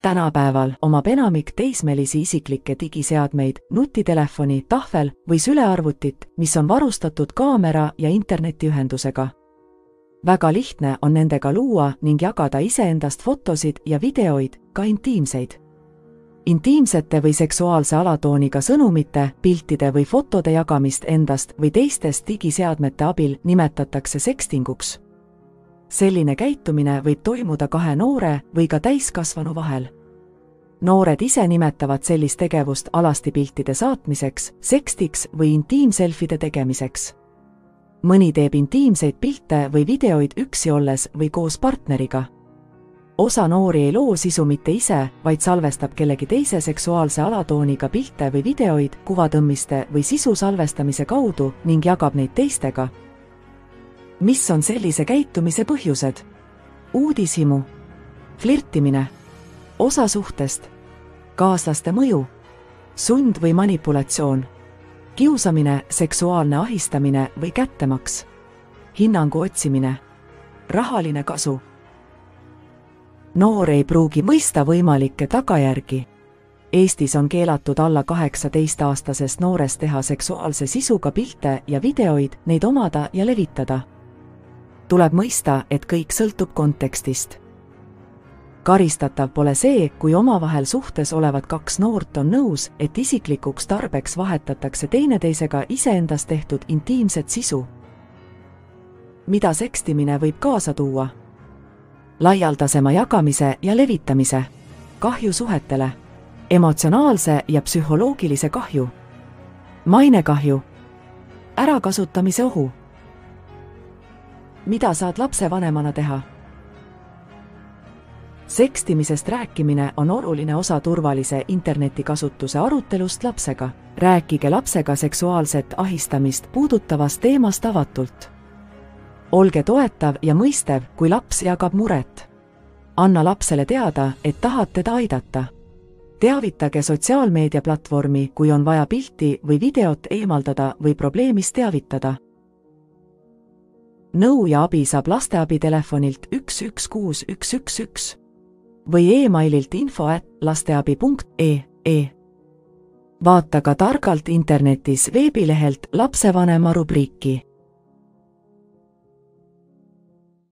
Tänapäeval omab enamik teismelisi isiklikke digiseadmeid, nutitelefoni, tahvel või sülearvutit, mis on varustatud kaamera ja internetiühendusega. Väga lihtne on nendega luua ning jagada iseendast fotosid ja videoid, ka intiimseid. Intiimsete või seksuaalse alatooniga sõnumite, piltide või fotode jagamist endast või teistest digiseadmete abil nimetatakse sekstinguks. Selline käitumine võib toimuda kahe noore või ka täiskasvanu vahel. Noored ise nimetavad sellist tegevust alastipiltide saatmiseks, sekstiks või intiimselfide tegemiseks. Mõni teeb intiimseid pilte või videoid üksi olles või koos partneriga. Osa noori ei loo sisu mitte ise, vaid salvestab kellegi teise seksuaalse alatooniga pilte või videoid kuvatõmmiste või sisu salvestamise kaudu ning jagab neid teistega. Mis on sellise käitumise põhjused? Uudishimu, flirtimine, osa suhtest, kaaslaste mõju, sund või manipulatsioon, kiusamine, seksuaalne ahistamine või kättemaks, hinnangu otsimine, rahaline kasu. Noor ei pruugi mõista võimalikke tagajärgi. Eestis on keelatud alla 18-aastasest noorest teha seksuaalse sisuga pilte ja videoid, neid omada ja levitada. Tuleb mõista, et kõik sõltub kontekstist. Karistatav pole see, kui omavahel suhtes olevad kaks noort on nõus, et isiklikuks tarbeks vahetatakse teineteisega iseendast tehtud intiimset sisu. Mida sekstimine võib kaasa tuua? Laialdasema jagamise ja levitamise, kahju suhetele, emotsionaalse ja psühholoogilise kahju, mainekahju, ärakasutamise ohu. Mida saad lapsevanemana teha? Sekstimisest rääkimine on oluline osa turvalise internetikasutuse arutelust lapsega. Rääkige lapsega seksuaalset ahistamist puudutavast teemast avatult. Olge toetav ja mõistev, kui laps jagab muret. Anna lapsele teada, et tahad teda aidata. Teavitage sotsiaalmeediaplatvormi, kui on vaja pilti või videot eemaldada või probleemist teavitada. Nõu ja abi saab lasteabitelefonilt 116111 või e-maililt info@lasteabi.ee. Vaata ka targalt internetis veebilehelt lapsevanema rubriiki.